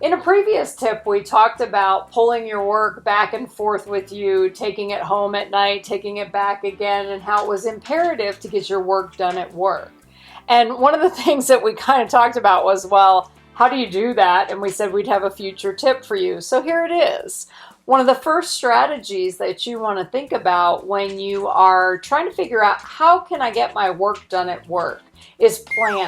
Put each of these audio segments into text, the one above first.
In a previous tip, we talked about pulling your work back and forth with you, taking it home at night, taking it back again, and how it was imperative to get your work done at work. And one of the things that we kind of talked about was, well, how do you do that? And we said we'd have a future tip for you. So here it is. One of the first strategies that you want to think about when you are trying to figure out how can I get my work done at work is planning.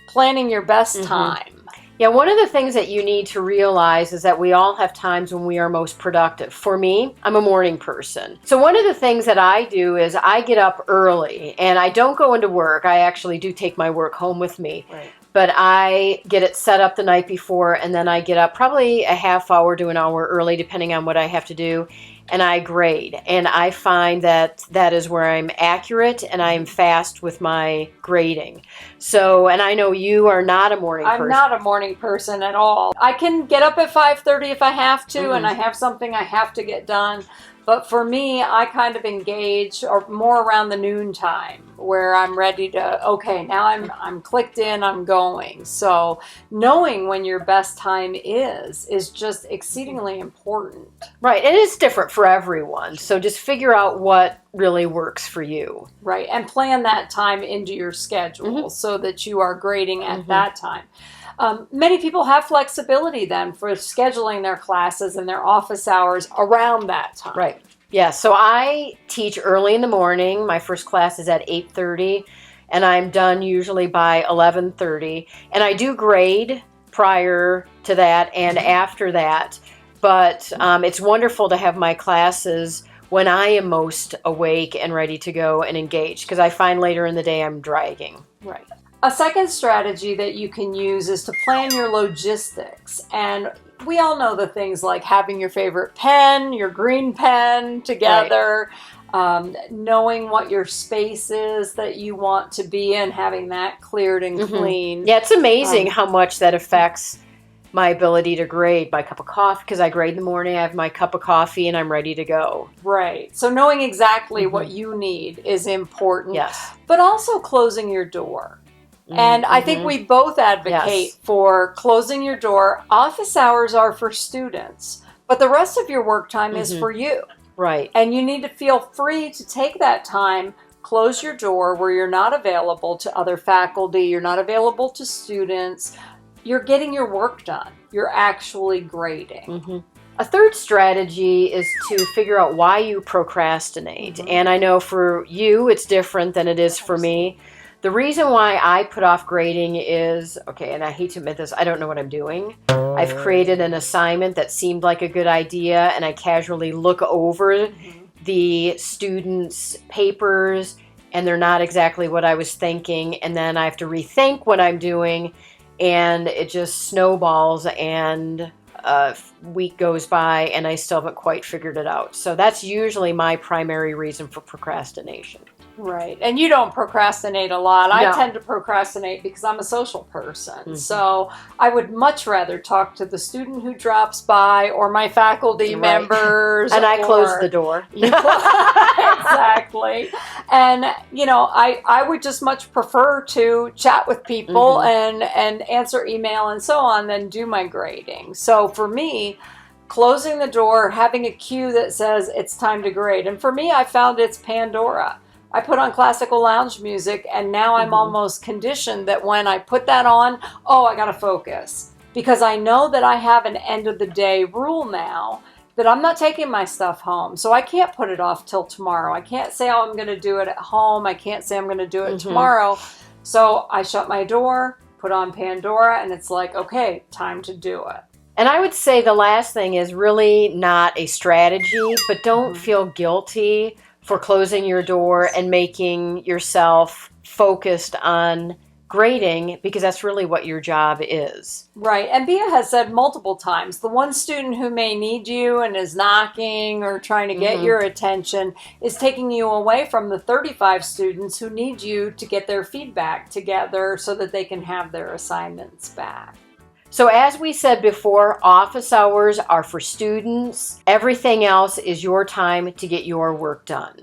Planning your best time. Yeah, one of the things that you need to realize is that we all have times when we are most productive. For me, I'm a morning person. So one of the things that I do is I get up early and I don't go into work. I actually do take my work home with me. Right. But I get it set up the night before, and then I get up probably a half hour to an hour early, depending on what I have to do, and I grade. And I find that that is where I'm accurate and I'm fast with my grading. So, and I know you are not a morning person. I'm not a morning person at all. I can get up at 5:30 if I have to, and I have something I have to get done. But for me, I kind of engage or more around the noon time where I'm ready to, okay, now I'm clicked in, I'm going. So knowing when your best time is just exceedingly important. Right, and it's different for everyone. So just figure out what really works for you. Right, and plan that time into your schedule so that you are grading at that time. Many people have flexibility then for scheduling their classes and their office hours around that time. Right. Yeah. So I teach early in the morning. My first class is at 8:30, and I'm done usually by 11:30. And I do grade prior to that and after that. But it's wonderful to have my classes when I am most awake and ready to go and engage, because I find later in the day I'm dragging. Right. A second strategy that you can use is to plan your logistics. And we all know the things like having your favorite pen, your green pen together, knowing what your space is that you want to be in, having that cleared and clean. Yeah, it's amazing how much that affects my ability to grade. My cup of coffee, because I grade in the morning, I have my cup of coffee and I'm ready to go. Right. So knowing exactly what you need is important. Yes. But also closing your door. And I think we both advocate for closing your door. Office hours are for students, but the rest of your work time is for you. Right. And you need to feel free to take that time, close your door where you're not available to other faculty, you're not available to students. You're getting your work done. You're actually grading. A third strategy is to figure out why you procrastinate. And I know for you, it's different than it is for me. The reason why I put off grading is, okay, and I hate to admit this, I don't know what I'm doing. I've created an assignment that seemed like a good idea, and I casually look over the students' papers, and they're not exactly what I was thinking, and then I have to rethink what I'm doing, and it just snowballs, and a week goes by, and I still haven't quite figured it out. So that's usually my primary reason for procrastination. Right. And you don't procrastinate a lot. I tend to procrastinate because I'm a social person. So I would much rather talk to the student who drops by or my faculty members. And I close the door. Exactly. And, you know, I would just much prefer to chat with people and answer email and so on than do my grading. So for me, closing the door, having a cue that says it's time to grade. And for me, I found it's Pandora. I put on classical lounge music, and now I'm almost conditioned that when I put that on, I got to focus. Because I know that I have an end of the day rule now that I'm not taking my stuff home. So I can't put it off till tomorrow. I can't say, I'm going to do it at home. I can't say I'm going to do it tomorrow. So I shut my door, put on Pandora, and it's like, okay, time to do it. And I would say the last thing is really not a strategy, but don't feel guilty for closing your door and making yourself focused on grading, because that's really what your job is. Right. And Bia has said multiple times, the one student who may need you and is knocking or trying to get your attention is taking you away from the 35 students who need you to get their feedback together so that they can have their assignments back. So as we said before, office hours are for students. Everything else is your time to get your work done.